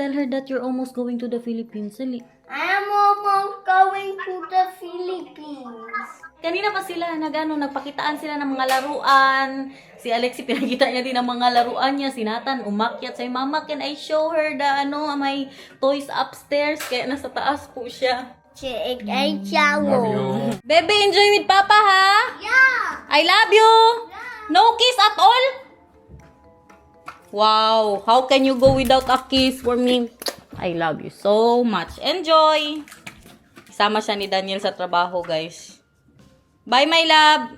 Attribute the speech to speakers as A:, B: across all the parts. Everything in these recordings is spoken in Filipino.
A: Tell her that you're almost going to the Philippines. Sali.
B: I'm almost going to the Philippines.
A: Kanina pa sila nagpakitaan sila ng mga laruan. Si Alexi pinakita niya din ang mga laruan niya. Si Nathan umakyat sa mama, can I show her the may toys upstairs? Kaya nasa taas po siya. Baby, enjoy with Papa ha?
B: Yeah.
A: I love you. No kiss at all? Wow, how can you go without a kiss for me? I love you so much. Enjoy. Isama siya ni Daniel sa trabaho, guys. Bye, my love.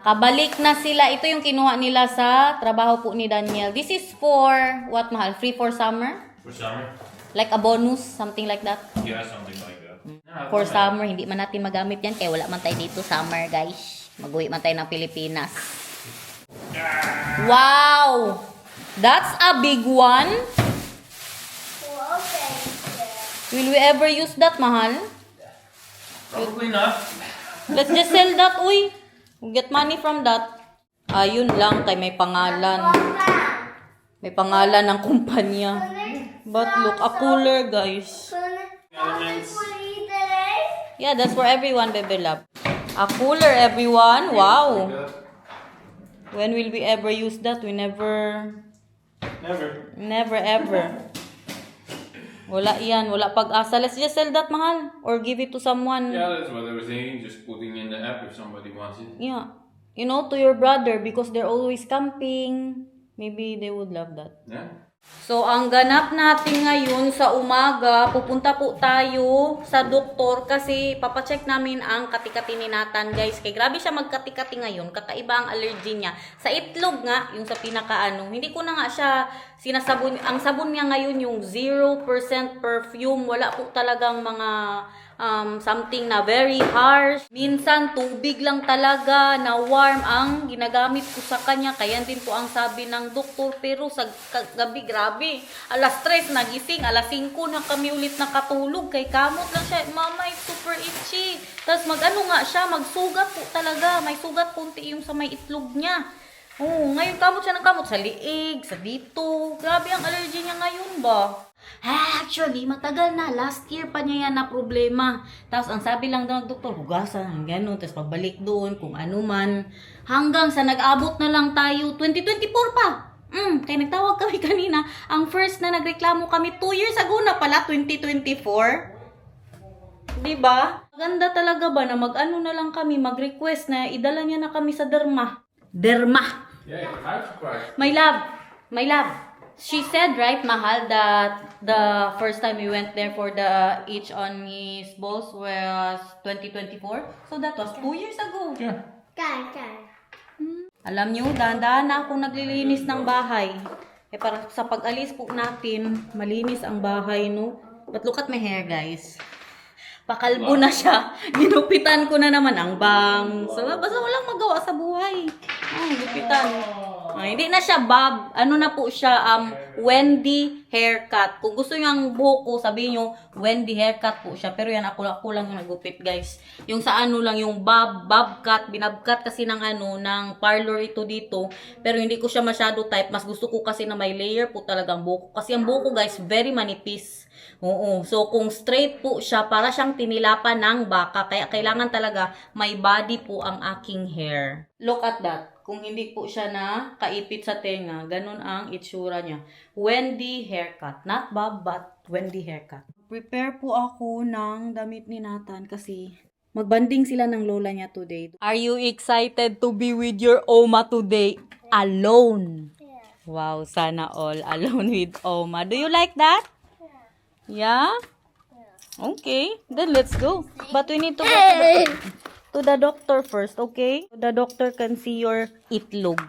A: Kabalik na sila. Ito yung kinuha nila sa trabaho po ni Daniel. This is for, what mahal? Free for summer?
C: For summer?
A: Like a bonus, something like that.
C: Yeah, something like that.
A: For summer, hindi man natin magamit yan. Kaya wala man tayo dito summer, guys. Mag-uwi man tayo ng Pilipinas. Wow! That's a big one. Will we ever use that, mahal?
C: Probably not.
A: Let's just sell that, uy. We'll get money from that. Ayun lang, kay may pangalan. May pangalan ng kumpanya. But look, a cooler, guys. Yeah, that's for everyone, baby love. A cooler, everyone. Wow. When will we ever use that? We never... Never ever. Wala yan. Wala pag-asa. Let's just sell that, mahal. Or give it to someone.
C: Yeah, that's what I was thinking. Just putting in the app if somebody wants it.
A: Yeah. You know, to your brother because they're always camping. Maybe they would love that.
C: Yeah.
A: So, ang ganap natin ngayon sa umaga, pupunta po tayo sa doktor kasi papacheck namin ang katikati ni Nathan, guys. Kaya grabe siya magkatikati ngayon. Kakaiba ang allergy niya. Sa itlog nga, yung sa pinakaano, hindi ko na nga siya sinasabon. Ang sabon niya ngayon yung 0% perfume. Wala po talagang mga something na very harsh. Minsan, tubig lang talaga na warm ang ginagamit ko sa kanya. Kaya din po ang sabi ng doktor. Pero sa gabi, grabe. Alas 3 nagising. Alas 5 na kami ulit nakatulog. Kay kamot lang siya. Mama, it's super itchy. Tapos nga siya. Magsugat po talaga. May sugat konti yung sa may itlog niya. Oh, ngayon kamot siya ng kamot sa liig, sa dito. Grabe ang allergy niya ngayon ba? Actually, matagal na. Last year pa niya yan na problema. Tapos, ang sabi lang daw ng doktor, hugasan, gano'n. Tapos, pagbalik doon, kung ano man. Hanggang sa nag-abot na lang tayo, 2024 pa. Kaya nagtawag kami kanina. Ang first na nagreklamo kami, 2 years ago na pala, 2024. Diba? Maganda talaga ba na mag-ano na lang kami, mag-request na idala niya na kami sa derma. Derma!
C: Yeah, I'm surprised.
A: My love. She said, right, mahal, that the first time we went there for the itch on his balls was 2024. So that was 2 years ago.
C: Yeah.
A: Alam nyo, dahan-dahan na akong naglilinis ng bahay. Para sa pag-alis po natin, malinis ang bahay, no? But look at my hair, guys. Pakalbo na siya. Ginupitan ko na naman ang bangs. So, basta walang magawa sa buhay. Ginupitan. Hindi na siya bob. Ano na po siya, Wendy haircut. Kung gusto niyo ang buhok ko, sabihin niyo, Wendy haircut po siya. Pero yan, ako lang yung nagupit, guys. Yung sa ano lang, yung bob cut. Binabcut kasi ng ng parlor ito dito. Pero hindi ko siya masyado type. Mas gusto ko kasi na may layer po talagang buhok. Kasi ang buhok ko, guys, very manipis. Oo. So, kung straight po siya, para siyang tinilapan ng baka. Kaya kailangan talaga may body po ang aking hair. Look at that. Kung hindi po siya na kaipit sa tenga, ganun ang itsura niya. Wendy haircut. Not bob, but Wendy haircut. Prepare po ako ng damit ni Nathan kasi magbanding sila ng lola niya today. Are you excited to be with your Oma today? Alone.
B: Yeah.
A: Wow, sana all alone with Oma. Do you like that? Yeah? Okay, then let's go. But we need to go to the doctor first, okay? The doctor can see your itlog.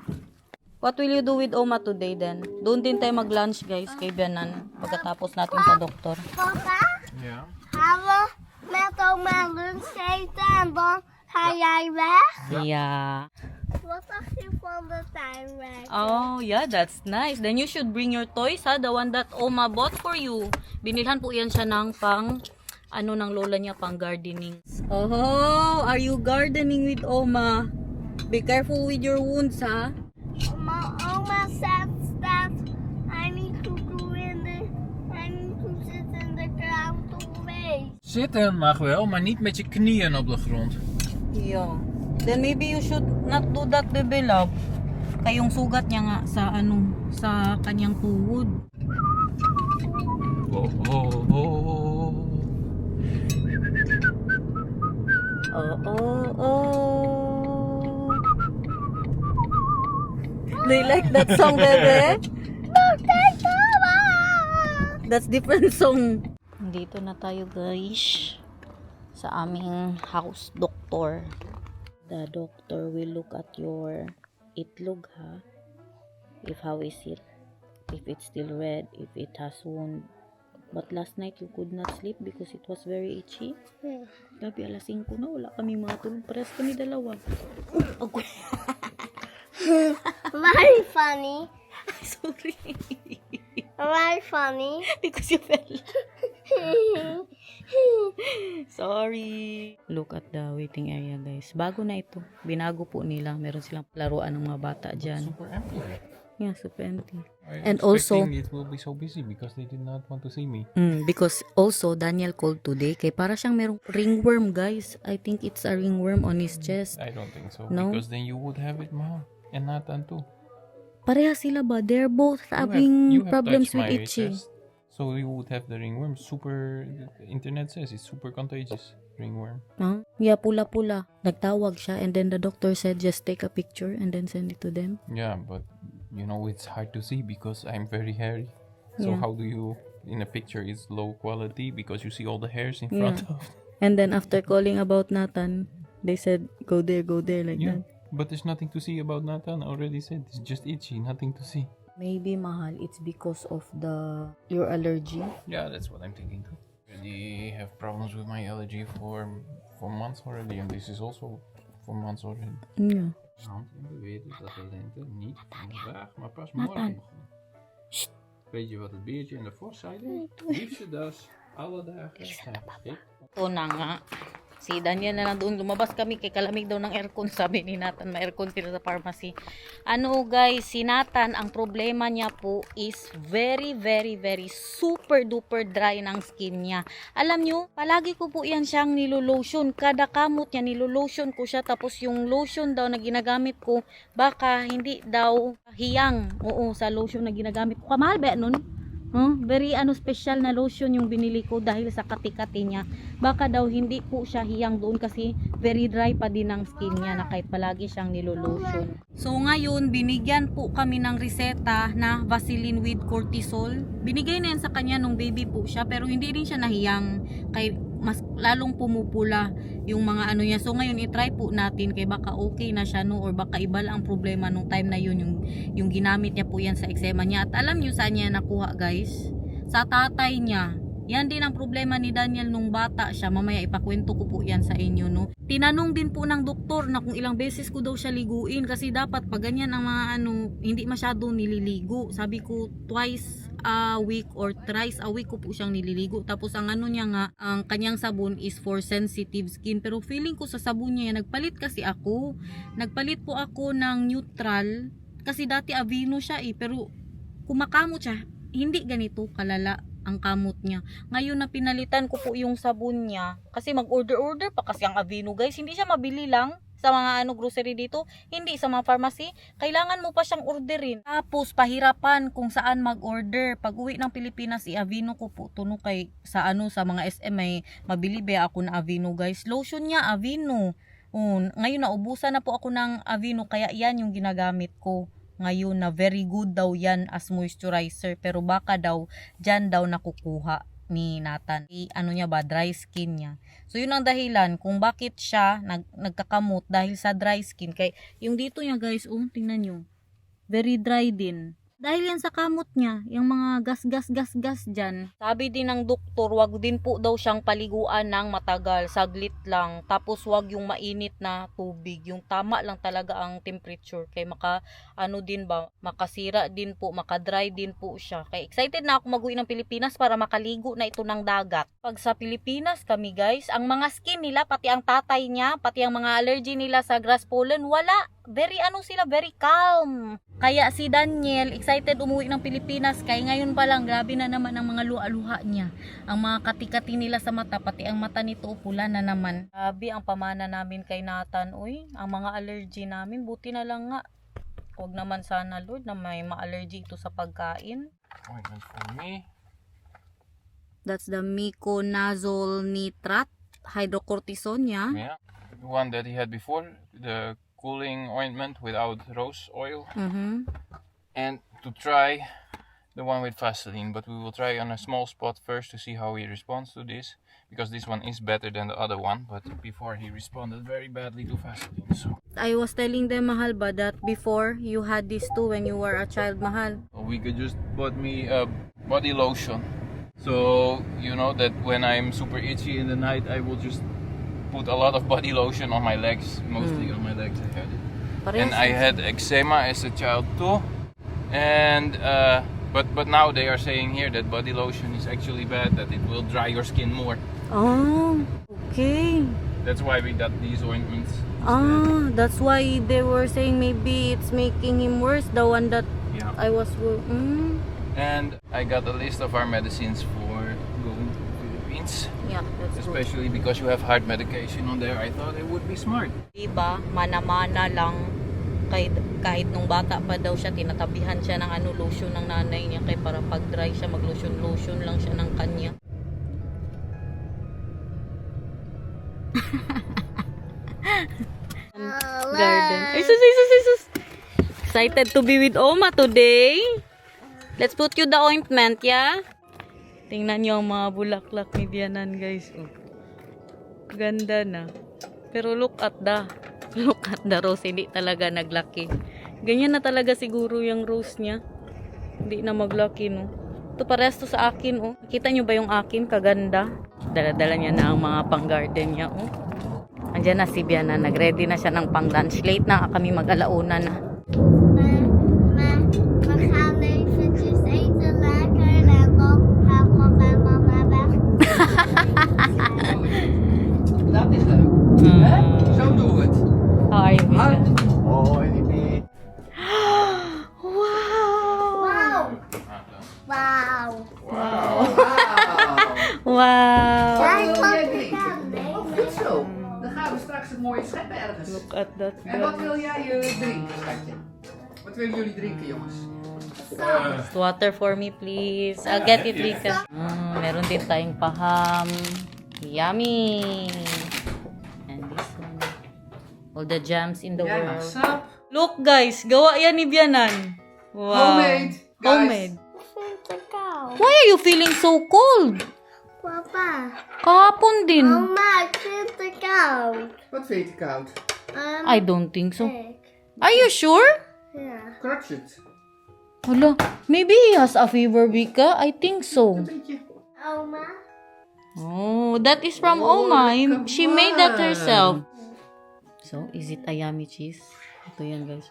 A: What will you do with Oma today then? Doon din tayo mag-lunch, guys, kay Bianan pagkatapos natin sa doktor.
B: Papa,
C: Yeah.
B: have metal melon Satan bon
A: Yeah.
B: What are you from the time right?
A: Oh, yeah, that's nice. Then you should bring your toys, ha? The one that Oma bought for you. Binilhan po yan siya ng pang ng lola niya, pang gardening. Oh, are you gardening with Oma? Be careful with your wounds, ha?
B: Mama,
C: Zitten mag wel, maar niet met je knieën op de grond.
A: Yeah. Then maybe you should not do that, bebe love. Kayong sugat niya nga sa sa kanyang tuhod.
C: Oh, oh, oh.
A: Oh. Do you like that song, bebe? That's different song. Dito na tayo, guys, sa aming house doctor. The doctor will look at your itlog, ha? If how is it? If it's still red, if it has wound. But last night you could not sleep because it was very itchy. Gabi alas 5 na, wala kaming mga tulog. Parehas kami dalawa. Ako.
B: Very funny.
A: Sorry.
B: Very funny.
A: Because you fell. Sorry. Look at the waiting area, guys. Bago na ito. Binago po nila. Meron silang laruan ng mga bata dyan.
C: Super empty.
A: Yeah, super empty.
C: And
A: also,
C: it will be so busy because they did not want to see me.
A: Because also, Daniel called today. Kay para siyang merong ringworm, guys. I think it's a ringworm on his chest.
C: I don't think so.
A: No?
C: Because then you would have it, Ma. And Nathan too.
A: Pareha sila ba? They're both
C: You
A: having
C: have
A: problems
C: touched
A: with
C: my
A: itchy.
C: chest. So you would have the ringworm. The internet says it's super contagious. Ringworm.
A: Huh? Yeah, pula-pula. Nagtawag siya and then the doctor said just take a picture and then send it to them.
C: Yeah, but you know it's hard to see because I'm very hairy. So
A: Yeah.
C: how do you in a picture it's low quality because you see all the hairs in front of.
A: And then after calling about Nathan, they said go there like
C: Yeah.
A: that.
C: But there's nothing to see about Nathan. I already said it's just itchy, nothing to see.
A: Maybe mahal, it's because of your allergy.
C: Yeah, that's what I'm thinking too. Already have problems with my allergy for months already, and this is also for months already.
A: Yeah.
C: Want en we weten dat de lente niet vandaag, maar pas morgen begon. Weet je wat het beertje en de vos zeiden? Liefste das, alle dagen zijn geschikt.
A: Ito na nga. Si Daniel na lang doon. Lumabas kami kay kalamig daw ng aircon. Sabi ni Nathan, may aircon sila sa pharmacy. Ano guys, si Nathan, ang problema niya po is very, very, very super duper dry ng skin niya. Alam nyo, palagi ko po yan siyang nilolotion. Kada kamot niya, nilolotion ko siya. Tapos yung lotion daw na ginagamit ko, baka hindi daw hiyang. Oo, sa lotion na ginagamit ko. Kamahal ba nun? Very special na lotion yung binili ko dahil sa kati-kati niya. Baka daw hindi po siya hiyang doon kasi very dry pa din ang skin niya na kahit palagi siyang nilolotion. So ngayon, binigyan po kami ng reseta na Vaseline with cortisol. Binigay na yan sa kanya nung baby po siya pero hindi rin siya nahiyang kay mas lalong pumupula yung mga ano niya. So ngayon i-try po natin kay baka okay na siya no or baka iba lang ang problema nung time na yun yung ginamit niya po yan sa eczema niya. At alam niyo saan niya nakuha guys? Sa tatay niya. Yan din ang problema ni Daniel nung bata siya. Mamaya ipakwento ko po yan sa inyo no. Tinanong din po ng doktor na kung ilang beses ko daw siya liguin kasi dapat pag ganyan ang mga hindi masyado nililigo. Sabi ko twice a week or thrice a week ko po siyang nililigo. Tapos ang niya nga, ang kanyang sabon is for sensitive skin. Pero feeling ko sa sabon niya, nagpalit kasi ako. Nagpalit po ako ng neutral. Kasi dati Aveeno siya pero kumakamot siya. Hindi ganito kalala ang kamot niya. Ngayon na pinalitan ko po yung sabon niya. Kasi mag-order pa kasi ang Aveeno guys. Hindi siya mabili lang sa mga grocery dito, hindi sa mga pharmacy, kailangan mo pa siyang orderin. Tapos pahirapan kung saan mag-order. Pag uwi ng Pilipinas, i-Aveeno ko po tuno kay sa mga SM may mabili ba ako na Aveeno guys. Lotion niya Aveeno. Ngayon naubusan na po ako ng Aveeno kaya yan yung ginagamit ko. Ngayon na very good daw yan as moisturizer pero baka daw dyan daw nakukuha ni Nathan. Niya ba, dry skin niya. So yun ang dahilan kung bakit siya nagkakamot dahil sa dry skin. Kaya yung dito niya guys, tingnan nyo. Very dry din. Dahil yan sa kamot niya, yung mga gas dyan. Sabi din ng doktor, wag din po daw siyang paliguan ng matagal, saglit lang. Tapos wag yung mainit na tubig, yung tama lang talaga ang temperature. Kaya makasira din po, makadry din po siya. Kaya excited na ako mag-uwi ng Pilipinas para makaligo na ito ng dagat. Pag sa Pilipinas kami guys, ang mga skin nila, pati ang tatay niya, pati ang mga allergy nila sa grass pollen, wala. very very calm. Kaya si Daniel excited umuwi ng Pilipinas kaya ngayon pa lang grabe na naman ang mga luha-luha niya. Ang mga katikati nila sa mata, pati ang mata nito pula na naman. Grabe ang pamana namin kay Nathan. Uy, ang mga allergy namin buti na lang nga. Huwag naman sana Lord na may ma-allergy ito sa pagkain.
C: Ointment for me.
A: That's the Miconazole Nitrate hydrocortisone, yeah.
C: Yeah. The one that he had before, the cooling ointment without rose oil. And to try the one with Vaseline, but we will try on a small spot first to see how he responds to this, because this one is better than the other one, but before he responded very badly to Vaseline. So
A: I was telling them, Mahal, ba, that before you had this too when you were a child, Mahal.
C: we could just bought me a body lotion. So you know that when I'm super itchy in the night, I will just put a lot of body lotion on my legs, mostly on my legs I had it. And I had eczema as a child too. And but now they are saying here that body lotion is actually bad, that it will dry your skin more.
A: Oh, okay.
C: That's why we got these ointments.
A: Ah, that's why they were saying maybe it's making him worse, the one that
C: Yeah.
A: I was...
C: And I got a list of our medicines for going to the Philippines.
A: Yeah, that's good.
C: Especially because you have heart medication on there. I thought it would be smart.
A: Diba, mana-mana lang. Kahit nung bata pa daw siya, tinatabihan siya ng lotion ng nanay niya. Kaya para pag dry siya, mag-lotion lang siya ng kanya. Garden. Ay, sus. Excited to be with Oma today. Let's put you the ointment, yeah? Tingnan niyo ang mga bulaklak ni Bianan, guys. Oh. Ganda na. Pero look at the rose. Hindi talaga naglaki. Ganyan na talaga siguro yung rose niya. Hindi na maglaki, no? Ito parehas to sa akin, oh. Nakita niyo ba yung akin? Kaganda. Dala-dala niya na ang mga pang-garden niya, oh. Andiyan na si Bianan. Nag-ready na siya ng pang-lunch. Late na kami mag-alauna na.
B: We gaan eventjes eten lekker en dan gaat papa en mama weg.
D: Dat is leuk. Hè? Zo doen we het.
A: How are you, Bianan?
D: Hoi, liefie.
A: Wow!
B: Wauw.
D: Wauw.
A: Wow!
B: Daar
D: Wat wil
B: komt
D: jij
B: het
D: drinken?
B: aan.
D: Oh, goed zo. Dan gaan we straks een mooie scheppen ergens.
A: Look at that.
D: En wat wil jij drinken, schatje? Wat willen jullie drinken, jongens?
A: Water for me, please. I'll get it, Rika. Meron din tayong paham. Yummy! And this one. All the jams in the
D: Jij mag
A: world.
D: sap.
A: Look, guys. Gawa yan ni Bianan. Wow.
D: Homemade, guys.
A: Homemade.
B: Vindt de kou.
A: Why are you feeling so cold?
B: Papa.
A: Kahapon din.
B: Oma, ik vind het koud.
D: Wat vind je koud?
A: I don't think so.
B: Ik.
A: Are you sure?
B: Ja.
D: Kratst het?
A: Hala, maybe he has a fever, Vika. I think so.
D: Een beetje.
B: Oma.
A: Oh, that is from
D: Oh,
A: Oma.
D: look
A: She
D: at
A: made that
D: one.
A: herself. So, is it a yummy cheese? Ito yan, guys.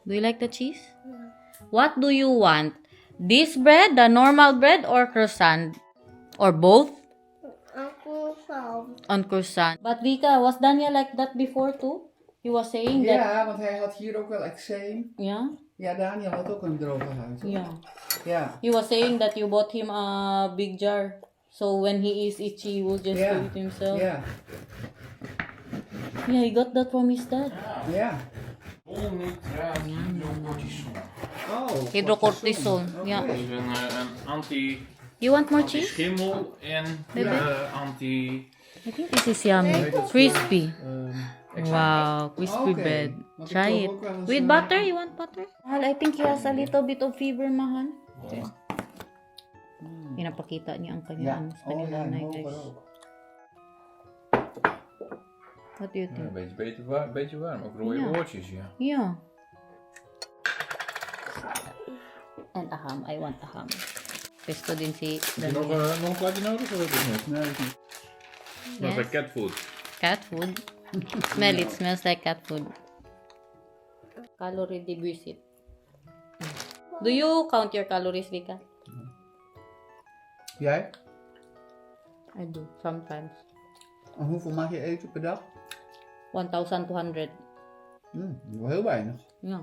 A: Do you like the cheese? What do you want? This bread, the normal bread, or croissant? Or both?
B: Uncle Sam.
A: On croissant. But Vika, was Daniel like that before too? He was saying that...
D: Ja, want hij had hier ook wel eczeem.
A: Yeah?
D: Ja, Daniel had ook een droge huid.
A: Yeah.
D: Ja.
A: He was saying that you bought him a big jar. So when he is itchy, he will just
D: Yeah.
A: do it himself.
D: Ja.
A: Yeah, he got that from his dad.
D: Ja. Oh.
A: Hydrocortisone. Yeah.
D: Oké.
C: Dus een
A: You want more cheese?
C: anti-schimmel en anti...
A: I think this is yummy. Crispy. Wow, crispy
D: Okay.
A: bread.
D: Want ik
A: Try
D: wil
A: it.
D: ook wel eens
A: With
D: een-
A: butter? You want butter? Mahal, I think he has a little bit of fever, Mahal. Pinapakita niya ang
D: Ja.
A: kanya, ano, sa
D: Oh
A: kanya
D: ja,
A: nanay,
D: en
A: guys.
D: hoger ook.
A: What do you
C: Ja,
A: think?
C: een beetje, beetje warm. Ook rode
A: Ja.
C: oortjes, ja.
A: Yeah. And a ham. I want a ham. Pesto din si
C: Heb je nog
A: Daniel.
C: een plaatje nodig of heb je het niet?
D: Nee, dat is niet.
C: Dat is
A: Yes.
C: cat food.
A: Cat food. Smell it. Smells like cat food. Calorie deficit. Do you count your calories, Vika?
D: Jij?
A: I do. Sometimes.
D: En hoeveel mag je eten per dag?
A: 1,200.
D: Det var heel weinig.
A: Ja.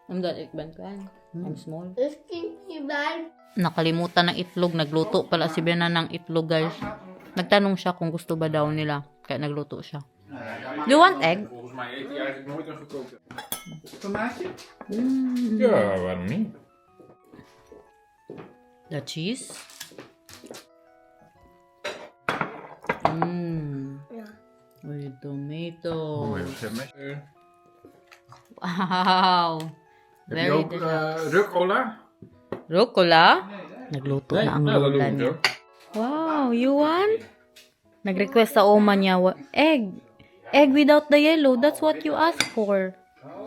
A: Omdat ik ben klein. I'm small.
B: Dus kindje bij.
A: Nakalimutan ng itlog. Nagluto pala si Bena ng itlog, guys. Nagtanong siya kung gusto ba daw nila. Kaya nagluto siya. Do you want egg?
C: Volgens mij eet hij eigenlijk nooit een gekookte.
D: Tomaatje?
C: Ja, waarom niet?
A: The cheese.
B: Ja.
A: With tomato. Wow.
C: Heb je
A: Very
C: ook
A: delicious.
C: rucola?
A: Rucola? Nagluto na ang
C: dat doe
A: lola
C: ik
A: niya.
C: ook.
A: Wow, you want? Nag-request sa oma niya, egg. Egg without the yellow. That's what you asked for.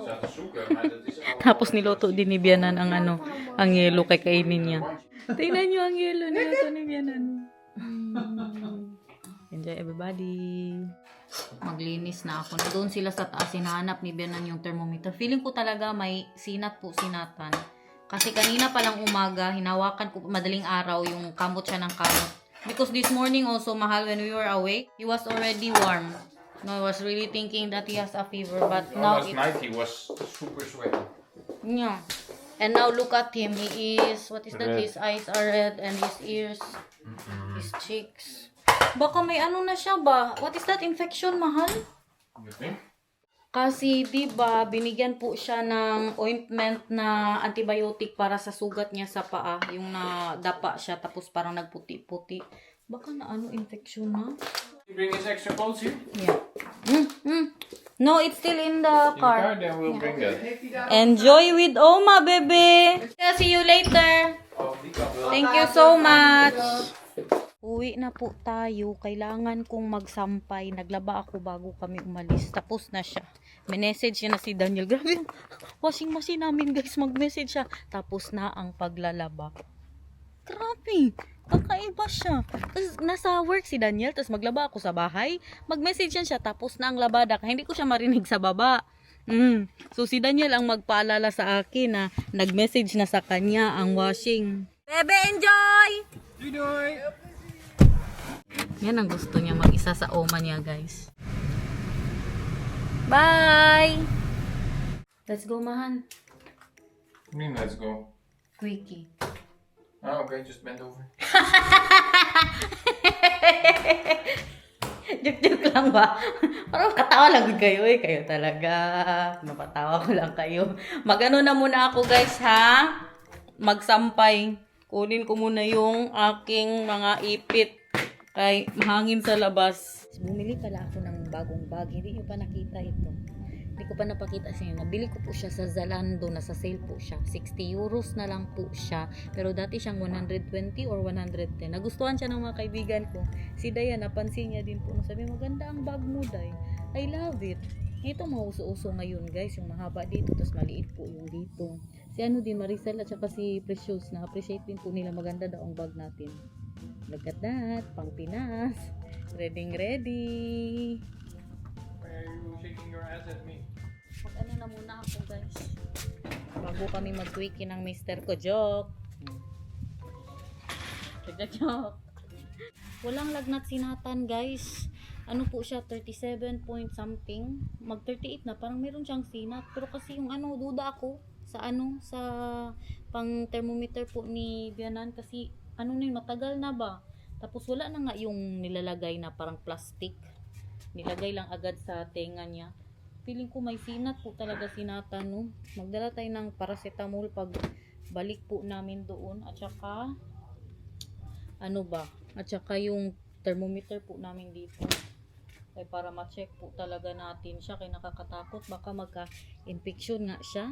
C: Zat te zoeken, maar dat is ook...
A: Tapos niluto din ni Bianan ang ang yellow kay kainin niya. Tingnan niyo ang yellow niluto ni Bianan. Enjoy everybody. Maglinis na ako. Doon sila sa taas, hinahanap ni Bianan yung thermometer. Feeling ko talaga may sinat po sinatan. Kasi kanina palang umaga, hinawakan ko madaling araw yung kamot siya ng kamot. Because this morning also, Mahal, when we were awake, he was already warm. No, I was really thinking that he has a fever, but now
C: Last night he was super sweaty.
A: yeah. And now look at him. He is, what is that?
C: Red.
A: His eyes are red and his ears, his cheeks. Baka may ano na siya ba? What is that infection, Mahal?
C: You think?
A: Kasi, di ba, binigyan po siya ng ointment na antibiotic para sa sugat niya sa paa. Yung nadapa siya, tapos parang nagputi-puti. Baka na ano, infection na?
C: You bring his extra coats here?
A: Yeah. No, it's still in the
C: In the car,
A: car.
C: then we'll bring that.
A: Enjoy with Oma, bebe! See you later!
C: Oh, die kant wel.
A: Thank you so much! Uwi na po tayo. Kailangan kong magsampay. Naglaba ako bago kami umalis. Tapos na siya. May message niya na si Daniel. Grabe yung washing machine namin, guys. Mag-message siya. Tapos na ang paglalaba. Grabe. Kakaiba siya. Tapos nasa work si Daniel. Tapos maglaba ako sa bahay. Mag-message yan siya. Tapos na ang labada. Kaya hindi ko siya marinig sa baba. So si Daniel ang magpaalala sa akin na nag-message na sa kanya ang washing. Bebe, enjoy!
C: Doei!
A: Yan ang gusto niya mag-isa sa oma niya, guys. Bye! Let's go, Mahan.
C: I mean, let's go.
A: Quickie.
C: Ah, okay, just bend over.
A: Joke-joke lang ba? Parang katawa lang kayo eh. Kayo talaga. Napatawa ko lang kayo. Mag-ano na muna ako, guys, ha? Magsampay. Kunin ko muna yung aking mga ipit. Kay mahangin sa labas. Bumili pala ako ng bagong bag. Hindi nyo pa nakita ito. Hindi ko pa napakita sa inyo. Nabili ko po siya sa Zalando. Nasa sale po siya. 60 euros na lang po siya. Pero dati siyang 120 or 110. Nagustuhan siya ng mga kaibigan ko. Si Dayan, napansin niya din po. Sabi, maganda ang bag mo, Day. I love it. Ito mga uso-uso ngayon, guys. Yung mahaba dito, tapos maliit po yung dito. Si ano din, Maricel at saka si Precious. Na-appreciate din po nila. Maganda daw ang bag natin. Look at that. Pang Pinas. Ready.
C: Why are you shaking your ass at me?
A: Mag-ano na muna ako, guys. Bago kami mag-quickie ng Mr. ko. Joke. Joke. Walang lagnat sinatan, guys. Ano po siya, 37 point something. Mag 38 na, parang meron siyang sinat. Pero kasi yung ano, duda ako sa pang thermometer po ni Bianan. Kasi ano na yun, matagal na ba? Tapos wala na nga yung nilalagay na parang plastic. Nilagay lang agad sa tenga niya. Feeling ko may sinat po talaga sinatan, no? Magdala tayo ng paracetamol pag balik po namin doon. At saka, At saka yung thermometer po namin dito. Ay para ma-check po talaga natin siya. Kaya nakakatakot. Baka magka-infection nga siya.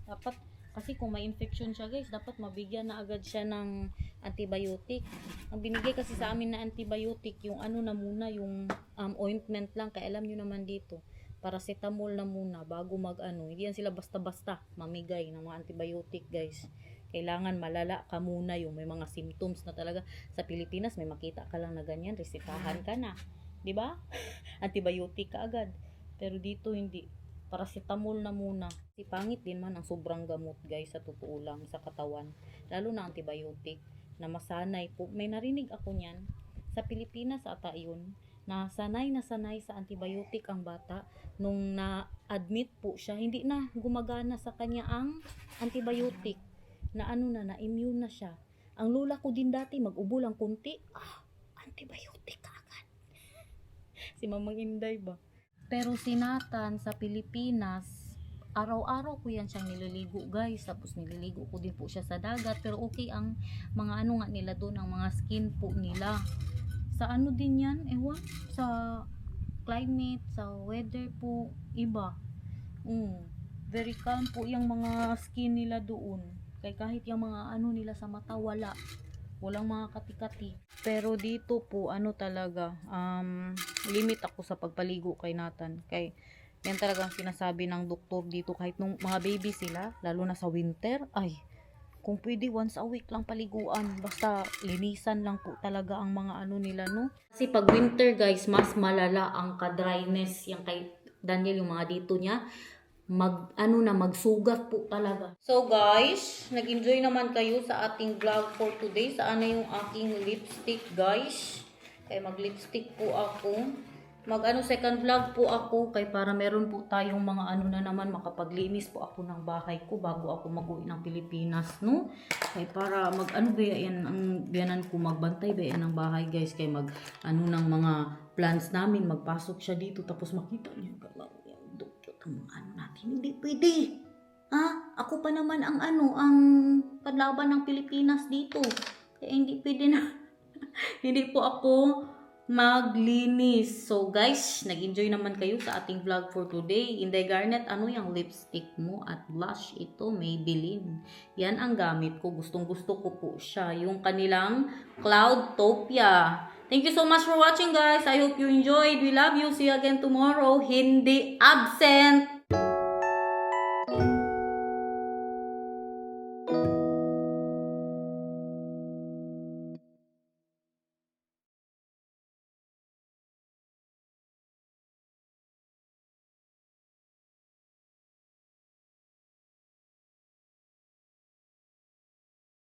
A: Dapat, kasi kung may infection siya, guys, dapat mabigyan na agad siya ng antibiotic. Ang binigay kasi sa amin na antibiotic, yung ano na muna, yung ointment lang. Kaya alam nyo naman dito, paracetamol na muna bago hindi yan sila basta-basta mamigay ng mga antibiotic, guys. Kailangan malala ka muna yung may mga symptoms na talaga. Sa Pilipinas, may makita ka lang na ganyan, resetahan ka na. Diba? Antibiotic ka agad. Pero dito hindi. Paracetamol na muna. Si pangit din man ang sobrang gamot, guys, sa totoo lang sa katawan. Lalo na antibiotic na masanay po. May narinig ako niyan. Sa Pilipinas ata yun. na sanay sa antibiotic ang bata. Nung na-admit po siya, hindi na gumagana sa kanya ang antibiotic. Na ano na-immune na siya. Ang lula ko din dati, mag-ubo lang kunti, antibiotic agad. Si Mamang Inday ba? Pero si Nathan sa Pilipinas, araw-araw ko yan siyang nililigo guys. Tapos nililigo ko din po siya sa dagat. Pero okay ang mga ano nga nila doon, ang mga skin po nila. Sa ano din yan, ewan, sa climate, sa weather po, iba. Very calm po yung mga skin nila doon. Kaya kahit yung mga ano nila sa mata, walang mga kati-kati. Pero dito po, ano talaga, limit ako sa pagpaligo kay Nathan. Kay yan talagang sinasabi ng doktor dito, kahit nung mga baby sila, lalo na sa winter, ay, kung pwede once a week lang paliguan, basta linisan lang po talaga ang mga ano nila, no? Kasi pag winter guys, mas malala ang ka-dryness, yung kay Daniel, yung mga dito niya, magsugat po talaga. So guys, nag-enjoy naman kayo sa ating vlog for today. Saan na yung aking lipstick guys? Kaya mag-lipstick po ako. Second vlog po ako kay para meron po tayong mga ano na naman, makapaglinis po ako ng bahay ko bago ako mag-uwi ng Pilipinas, no? Kay para ba yan ang biyanan ko, magbantay ba yan ng bahay guys, kay ng mga plants namin, magpasok siya dito tapos makita niyo yung doktor ang ano natin, hindi pwede. Ako pa naman ang ang panlaban ng Pilipinas dito. Kaya hindi pwede na hindi po ako maglinis. So guys, nag-enjoy naman kayo sa ating vlog for today. Inday Garnet, ano yung lipstick mo at blush? Ito, Maybelline. Yan ang gamit ko. Gustong gusto ko po siya. Yung kanilang Cloudtopia. Thank you so much for watching guys. I hope you enjoyed. We love you. See you again tomorrow. Hindi absent.